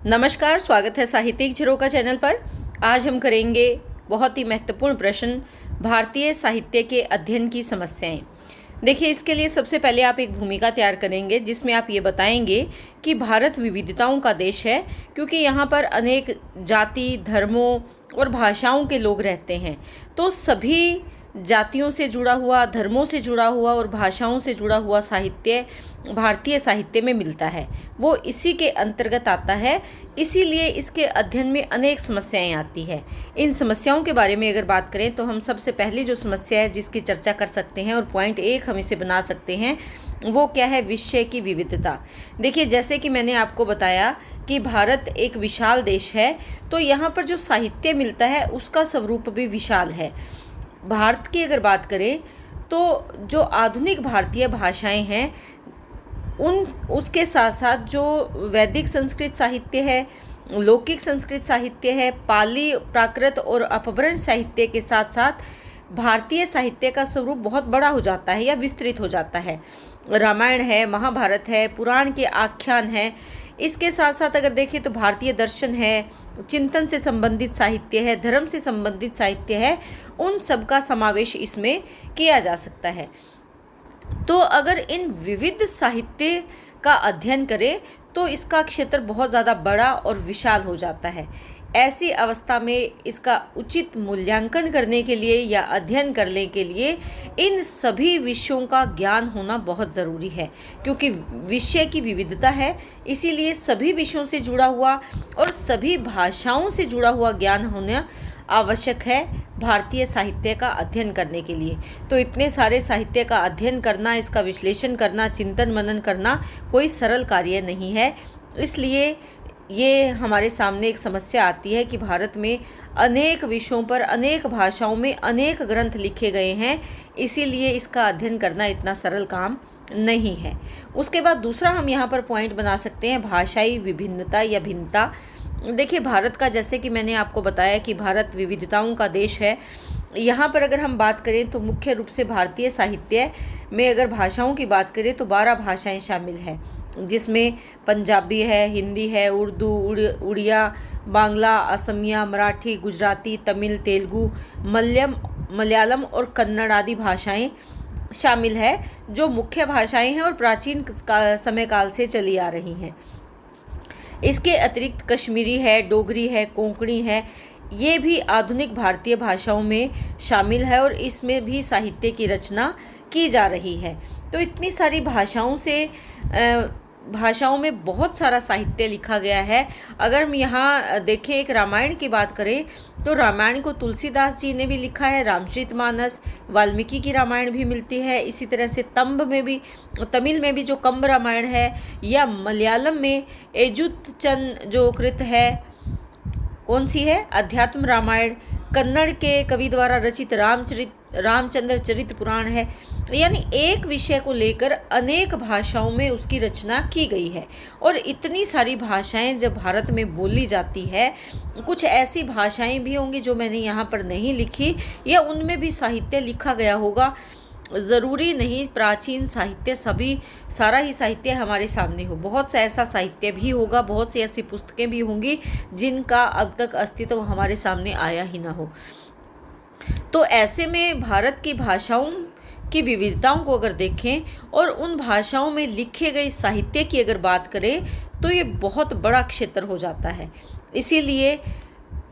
नमस्कार, स्वागत है साहित्यिक झरोका चैनल पर। आज हम करेंगे बहुत ही महत्वपूर्ण प्रश्न, भारतीय साहित्य के अध्ययन की समस्याएं। देखिए, इसके लिए सबसे पहले आप एक भूमिका तैयार करेंगे जिसमें आप ये बताएंगे कि भारत विविधताओं का देश है, क्योंकि यहाँ पर अनेक जाति, धर्मों और भाषाओं के लोग रहते हैं। तो सभी जातियों से जुड़ा हुआ, धर्मों से जुड़ा हुआ और भाषाओं से जुड़ा हुआ साहित्य भारतीय साहित्य में मिलता है, वो इसी के अंतर्गत आता है। इसीलिए इसके अध्ययन में अनेक समस्याएं आती है। इन समस्याओं के बारे में अगर बात करें तो हम सबसे पहली जो समस्या है जिसकी चर्चा कर सकते हैं और पॉइंट 1 हम इसे बना सकते हैं, वो क्या है? विषय की विविधता। देखिए, जैसे कि मैंने आपको बताया कि भारत एक विशाल देश है, तो यहाँ पर जो साहित्य मिलता है उसका स्वरूप भी विशाल है। भारत की अगर बात करें तो जो आधुनिक भारतीय भाषाएं हैं उसके साथ साथ जो वैदिक संस्कृत साहित्य है, लौकिक संस्कृत साहित्य है, पाली, प्राकृत और अपभ्रंश साहित्य के साथ साथ भारतीय साहित्य का स्वरूप बहुत बड़ा हो जाता है या विस्तृत हो जाता है। रामायण है, महाभारत है, पुराण के आख्यान है। इसके साथ साथ अगर देखें तो भारतीय दर्शन है, चिंतन से संबंधित साहित्य है, धर्म से संबंधित साहित्य है, उन सब का समावेश इसमें किया जा सकता है। तो अगर इन विविध साहित्य का अध्ययन करें तो इसका क्षेत्र बहुत ज़्यादा बड़ा और विशाल हो जाता है। ऐसी अवस्था में इसका उचित मूल्यांकन करने के लिए या अध्ययन करने के लिए इन सभी विषयों का ज्ञान होना बहुत ज़रूरी है, क्योंकि विषय की विविधता है, इसीलिए सभी विषयों से जुड़ा हुआ और सभी भाषाओं से जुड़ा हुआ ज्ञान होना आवश्यक है भारतीय साहित्य का अध्ययन करने के लिए। तो इतने सारे साहित्य का अध्ययन करना, इसका विश्लेषण करना, चिंतन मनन करना कोई सरल कार्य नहीं है। इसलिए ये हमारे सामने एक समस्या आती है कि भारत में अनेक विषयों पर, अनेक भाषाओं में अनेक ग्रंथ लिखे गए हैं, इसीलिए इसका अध्ययन करना इतना सरल काम नहीं है। उसके बाद दूसरा हम यहाँ पर पॉइंट बना सकते हैं, भाषाई विभिन्नता या भिन्नता। देखिए, भारत का, जैसे कि मैंने आपको बताया कि भारत विविधताओं का देश है। यहाँ पर अगर हम बात करें तो मुख्य रूप से भारतीय साहित्य में अगर भाषाओं की बात करें तो 12 भाषाएं शामिल हैं, जिसमें पंजाबी है, हिंदी है, उर्दू, उड़िया, बांग्ला, असमिया, मराठी, गुजराती, तमिल, तेलुगु, मलयालम और कन्नड़ आदि भाषाएं शामिल है, जो मुख्य भाषाएं हैं और प्राचीन समय काल से चली आ रही हैं। इसके अतिरिक्त कश्मीरी है, डोगरी है, कोंकणी है, ये भी आधुनिक भारतीय भाषाओं में शामिल है और इसमें भी साहित्य की रचना की जा रही है। तो इतनी सारी भाषाओं में बहुत सारा साहित्य लिखा गया है। अगर हम यहाँ देखें, एक रामायण की बात करें तो रामायण को तुलसीदास जी ने भी लिखा है, रामचरितमानस, वाल्मीकि की रामायण भी मिलती है। इसी तरह से तमिल में भी जो कंब रामायण है, या मलयालम में एजुतचन जो कृत है, कौन सी है? अध्यात्म रामायण। कन्नड़ के कवि द्वारा रचित रामचंद्र चरित पुराण है। यानी एक विषय को लेकर अनेक भाषाओं में उसकी रचना की गई है। और इतनी सारी भाषाएं जब भारत में बोली जाती है, कुछ ऐसी भाषाएं भी होंगी जो मैंने यहाँ पर नहीं लिखी, या उनमें भी साहित्य लिखा गया होगा। ज़रूरी नहीं प्राचीन साहित्य सारा ही साहित्य हमारे सामने हो। बहुत सा ऐसा साहित्य भी होगा, बहुत सी ऐसी पुस्तकें भी होंगी जिनका अब तक अस्तित्व हमारे सामने आया ही ना हो। तो ऐसे में भारत की भाषाओं की विविधताओं को अगर देखें और उन भाषाओं में लिखे गए साहित्य की अगर बात करें तो ये बहुत बड़ा क्षेत्र हो जाता है। इसीलिए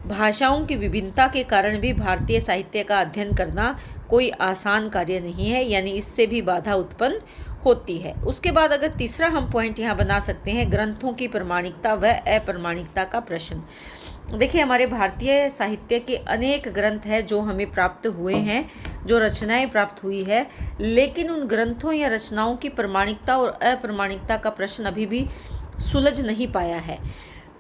भाषाओं की विभिन्नता के कारण भी भारतीय साहित्य का अध्ययन करना कोई आसान कार्य नहीं है, यानी इससे भी बाधा उत्पन्न होती है। उसके बाद अगर तीसरा हम पॉइंट यहाँ बना सकते हैं, ग्रंथों की प्रमाणिकता व अप्रमाणिकता का प्रश्न। देखिए, हमारे भारतीय साहित्य के अनेक ग्रंथ हैं जो हमें प्राप्त हुए हैं, जो रचनाएं प्राप्त हुई है, लेकिन उन ग्रंथों या रचनाओं की प्रमाणिकता और अप्रमाणिकता का प्रश्न अभी भी सुलझ नहीं पाया है।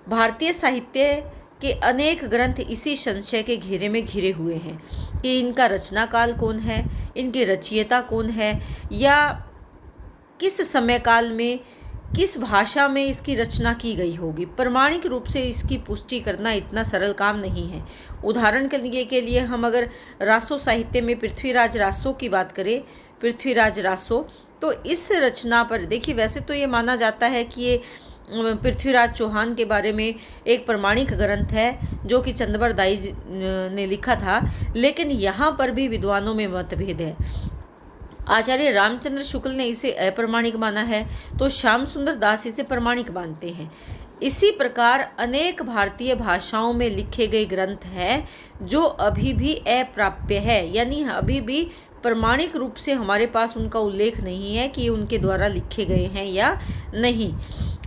भारतीय साहित्य के अनेक ग्रंथ इसी संशय के घेरे में घिरे हुए हैं कि इनका रचना काल कौन है, इनकी रचयिता कौन है, या किस समय काल में, किस भाषा में इसकी रचना की गई होगी। प्रमाणिक रूप से इसकी पुष्टि करना इतना सरल काम नहीं है। उदाहरण के लिए हम अगर रासो साहित्य में पृथ्वीराज रासो की बात करें, पृथ्वीराज रासो, तो इस रचना पर देखिए, वैसे तो ये माना जाता है कि ये पृथ्वीराज चौहान के बारे में एक प्रमाणिक ग्रंथ है जो कि चंद्रबर दाई ने लिखा था, लेकिन यहाँ पर भी विद्वानों में मतभेद है। आचार्य रामचंद्र शुक्ल ने इसे अप्रमाणिक माना है, तो श्याम सुंदर दास इसे प्रमाणिक मानते हैं। इसी प्रकार अनेक भारतीय भाषाओं में लिखे गए ग्रंथ हैं जो अभी भी अप्राप्य है, यानी अभी भी प्रमाणिक रूप से हमारे पास उनका उल्लेख नहीं है कि उनके द्वारा लिखे गए हैं या नहीं।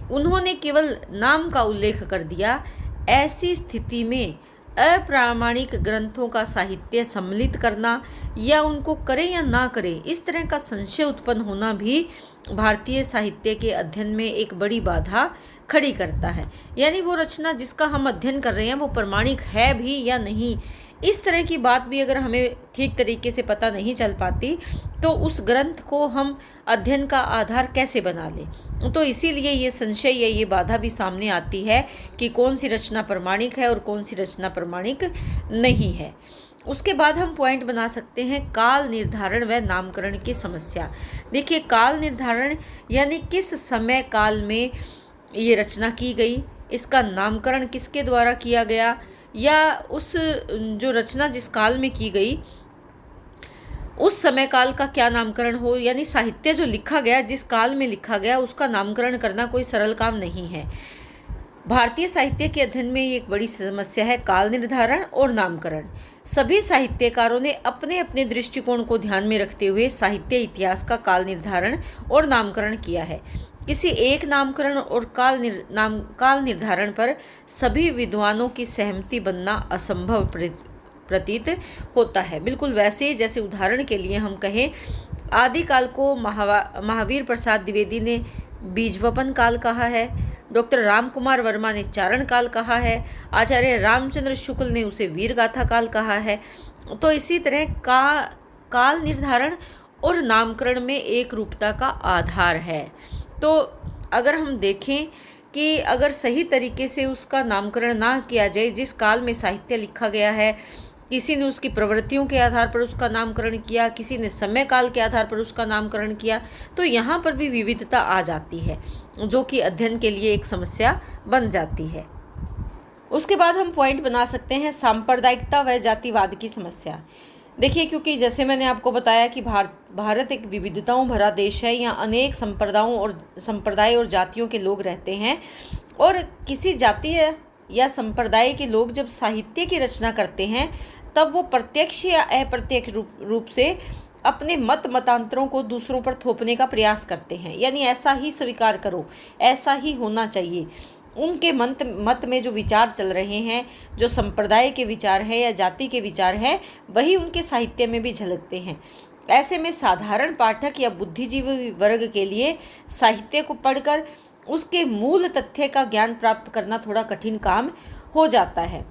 उन्होंने केवल नाम का उल्लेख कर दिया। ऐसी स्थिति में अप्रामाणिक ग्रंथों का साहित्य सम्मिलित करना या उनको करें या ना करें, इस तरह का संशय उत्पन्न होना भी भारतीय साहित्य के अध्ययन में एक बड़ी बाधा खड़ी करता है। यानी वो रचना जिसका हम अध्ययन कर रहे हैं वो प्रमाणिक है भी या नहीं, इस तरह की बात भी अगर हमें ठीक तरीके से पता नहीं चल पाती तो उस ग्रंथ को हम अध्ययन का आधार कैसे बना लें। तो इसीलिए ये संशय या ये बाधा भी सामने आती है कि कौन सी रचना प्रमाणिक है और कौन सी रचना प्रमाणिक नहीं है। उसके बाद हम पॉइंट बना सकते हैं काल निर्धारण व नामकरण की समस्या। देखिए, काल निर्धारण यानी किस समय काल में ये रचना की गई, इसका नामकरण किसके द्वारा किया गया, या उस जो रचना जिस काल में की गई उस समय काल का क्या नामकरण हो। यानी साहित्य जो लिखा गया, जिस काल में लिखा गया, उसका नामकरण करना कोई सरल काम नहीं है। भारतीय साहित्य के अध्ययन में ये एक बड़ी समस्या है, काल निर्धारण और नामकरण। सभी साहित्यकारों ने अपने अपने दृष्टिकोण को ध्यान में रखते हुए साहित्य इतिहास का काल निर्धारण और नामकरण किया है। किसी एक नामकरण और काल निर्धारण पर सभी विद्वानों की सहमति बनना असंभव प्रतीत होता है। बिल्कुल वैसे ही जैसे उदाहरण के लिए हम कहें, आदिकाल को महावीर प्रसाद द्विवेदी ने बीजवपन काल कहा है, डॉक्टर रामकुमार वर्मा ने चारण काल कहा है, आचार्य रामचंद्र शुक्ल ने उसे वीरगाथा काल कहा है। तो इसी तरह काल निर्धारण और नामकरण में एक रूपता का आधार है। तो अगर हम देखें कि अगर सही तरीके से उसका नामकरण ना किया जाए, जिस काल में साहित्य लिखा गया है, किसी ने उसकी प्रवृत्तियों के आधार पर उसका नामकरण किया, किसी ने समय काल के आधार पर उसका नामकरण किया, तो यहाँ पर भी विविधता आ जाती है जो कि अध्ययन के लिए एक समस्या बन जाती है। उसके बाद हम पॉइंट बना सकते हैं सांप्रदायिकता व जातिवाद की समस्या। देखिए, क्योंकि जैसे मैंने आपको बताया कि भारत एक विविधताओं भरा देश है, यहाँ अनेक संप्रदाय और जातियों के लोग रहते हैं, और किसी जाति या संप्रदाय के लोग जब साहित्य की रचना करते हैं तब वो प्रत्यक्ष या अप्रत्यक्ष रूप से अपने मतांतरों को दूसरों पर थोपने का प्रयास करते हैं। यानी ऐसा ही स्वीकार करो, ऐसा ही होना चाहिए। उनके मत में जो विचार चल रहे हैं, जो संप्रदाय के विचार हैं या जाति के विचार हैं, वही उनके साहित्य में भी झलकते हैं। ऐसे में साधारण पाठक या बुद्धिजीवी वर्ग के लिए साहित्य को पढ़कर उसके मूल तथ्य का ज्ञान प्राप्त करना थोड़ा कठिन काम हो जाता है।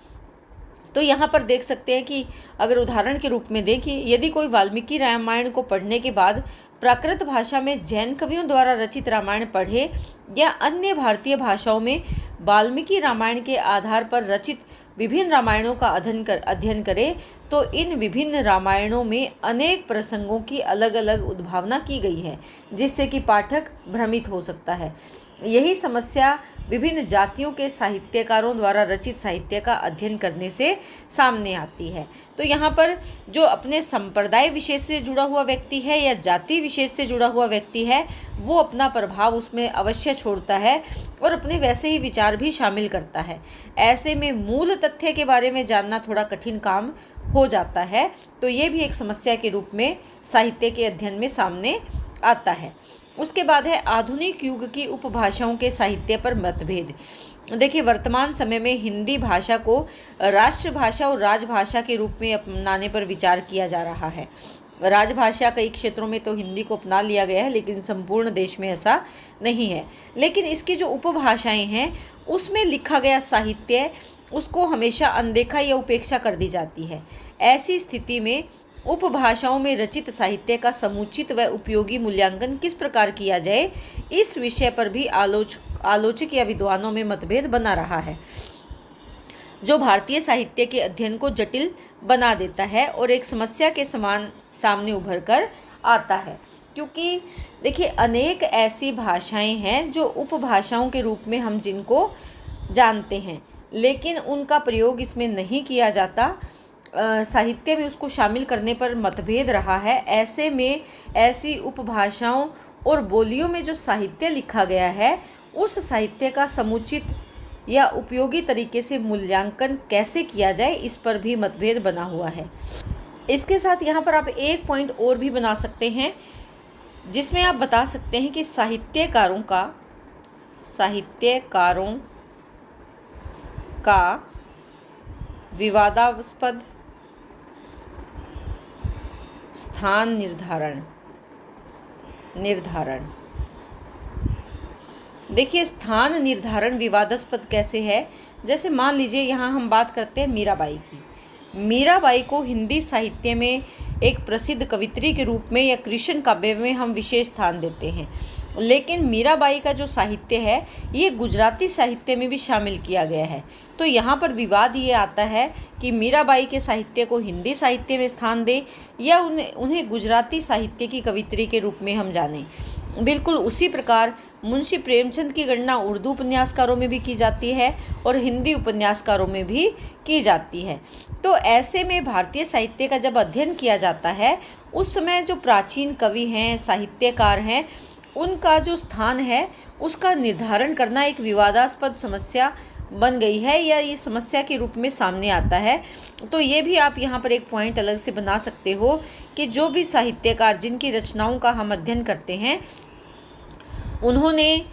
तो यहाँ पर देख सकते हैं कि अगर उदाहरण के रूप में देखें, यदि कोई वाल्मीकि रामायण को पढ़ने के बाद प्राकृत भाषा में जैन कवियों द्वारा रचित रामायण पढ़े या अन्य भारतीय भाषाओं में वाल्मीकि रामायण के आधार पर रचित विभिन्न रामायणों का अध्ययन करे, तो इन विभिन्न रामायणों में अनेक प्रसंगों की अलग अलग उद्भावना की गई है, जिससे कि पाठक भ्रमित हो सकता है। यही समस्या विभिन्न जातियों के साहित्यकारों द्वारा रचित साहित्य का अध्ययन करने से सामने आती है। तो यहाँ पर जो अपने संप्रदाय विशेष से जुड़ा हुआ व्यक्ति है या जाति विशेष से जुड़ा हुआ व्यक्ति है, वो अपना प्रभाव उसमें अवश्य छोड़ता है और अपने वैसे ही विचार भी शामिल करता है। ऐसे में मूल तथ्य के बारे में जानना थोड़ा कठिन काम हो जाता है। तो ये भी एक समस्या के रूप में साहित्य के अध्ययन में सामने आता है। उसके बाद है आधुनिक युग की उपभाषाओं के साहित्य पर मतभेद। देखिए, वर्तमान समय में हिंदी भाषा को राष्ट्रभाषा और राजभाषा के रूप में अपनाने पर विचार किया जा रहा है। राजभाषा कई क्षेत्रों में तो हिंदी को अपना लिया गया है, लेकिन संपूर्ण देश में ऐसा नहीं है। लेकिन इसकी जो उपभाषाएं हैं उसमें लिखा गया साहित्य, उसको हमेशा अनदेखा या उपेक्षा कर दी जाती है। ऐसी स्थिति में उपभाषाओं में रचित साहित्य का समुचित व उपयोगी मूल्यांकन किस प्रकार किया जाए, इस विषय पर भी आलोचक या विद्वानों में मतभेद बना रहा है, जो भारतीय साहित्य के अध्ययन को जटिल बना देता है और एक समस्या के समान सामने उभर कर आता है। क्योंकि देखिए अनेक ऐसी भाषाएं हैं जो उपभाषाओं के रूप में हम जिनको जानते हैं, लेकिन उनका प्रयोग इसमें नहीं किया जाता। साहित्य में उसको शामिल करने पर मतभेद रहा है। ऐसे में ऐसी उपभाषाओं और बोलियों में जो साहित्य लिखा गया है, उस साहित्य का समुचित या उपयोगी तरीके से मूल्यांकन कैसे किया जाए, इस पर भी मतभेद बना हुआ है। इसके साथ यहाँ पर आप एक पॉइंट और भी बना सकते हैं, जिसमें आप बता सकते हैं कि साहित्यकारों का विवादास्पद स्थान निर्धारण। देखिए स्थान निर्धारण विवादास्पद कैसे है। जैसे मान लीजिए यहाँ हम बात करते हैं मीराबाई की। मीराबाई को हिंदी साहित्य में एक प्रसिद्ध कवित्री के रूप में या कृष्ण काव्य में हम विशेष स्थान देते हैं, लेकिन मीराबाई का जो साहित्य है ये गुजराती साहित्य में भी शामिल किया गया है। तो यहाँ पर विवाद ये आता है कि मीराबाई के साहित्य को हिंदी साहित्य में स्थान दें या उन्हें गुजराती साहित्य की कवित्री के रूप में हम जानें। बिल्कुल उसी प्रकार मुंशी प्रेमचंद की गणना उर्दू उपन्यासकारों में भी की जाती है और हिंदी उपन्यासकारों में भी की जाती है। तो ऐसे में भारतीय साहित्य का जब अध्ययन किया जाता है, उस समय जो प्राचीन कवि हैं, साहित्यकार हैं, उनका जो स्थान है उसका निर्धारण करना एक विवादास्पद समस्या बन गई है या ये समस्या के रूप में सामने आता है। तो ये भी आप यहाँ पर एक पॉइंट अलग से बना सकते हो कि जो भी साहित्यकार जिनकी रचनाओं का हम अध्ययन करते हैं, उन्होंने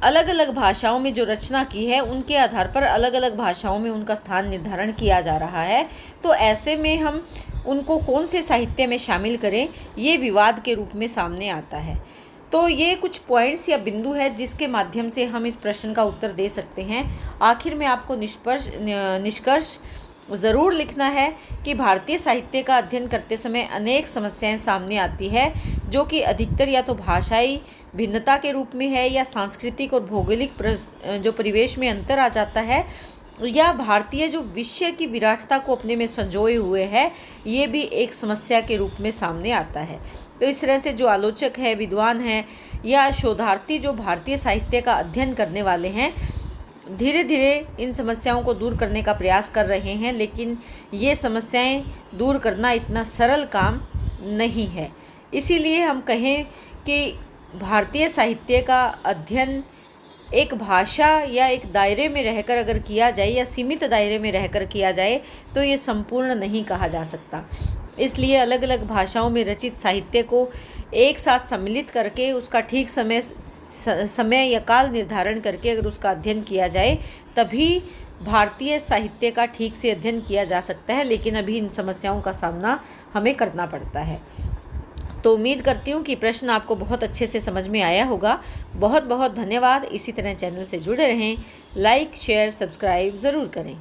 अलग अलग भाषाओं में जो रचना की है, उनके आधार पर अलग अलग भाषाओं में उनका स्थान निर्धारण किया जा रहा है। तो ऐसे में हम उनको कौन से साहित्य में शामिल करें, ये विवाद के रूप में सामने आता है। तो ये कुछ पॉइंट्स या बिंदु है जिसके माध्यम से हम इस प्रश्न का उत्तर दे सकते हैं। आखिर में आपको निष्कर्ष ज़रूर लिखना है कि भारतीय साहित्य का अध्ययन करते समय अनेक समस्याएं सामने आती है, जो कि अधिकतर या तो भाषाई भिन्नता के रूप में है या सांस्कृतिक और भौगोलिक जो परिवेश में अंतर आ जाता है, या भारतीय जो विषय की विराटता को अपने में संजोए हुए है, ये भी एक समस्या के रूप में सामने आता है। तो इस तरह से जो आलोचक है, विद्वान हैं या शोधार्थी जो भारतीय साहित्य का अध्ययन करने वाले हैं, धीरे धीरे इन समस्याओं को दूर करने का प्रयास कर रहे हैं, लेकिन ये समस्याएं दूर करना इतना सरल काम नहीं है। इसीलिए हम कहें कि भारतीय साहित्य का अध्ययन एक भाषा या एक दायरे में रहकर अगर किया जाए या सीमित दायरे में रहकर किया जाए तो ये संपूर्ण नहीं कहा जा सकता। इसलिए अलग अलग भाषाओं में रचित साहित्य को एक साथ सम्मिलित करके उसका ठीक समय या काल निर्धारण करके अगर उसका अध्ययन किया जाए, तभी भारतीय साहित्य का ठीक से अध्ययन किया जा सकता है। लेकिन अभी इन समस्याओं का सामना हमें करना पड़ता है। तो उम्मीद करती हूँ कि प्रश्न आपको बहुत अच्छे से समझ में आया होगा। बहुत बहुत धन्यवाद। इसी तरह चैनल से जुड़े रहें। लाइक, शेयर, सब्सक्राइब ज़रूर करें।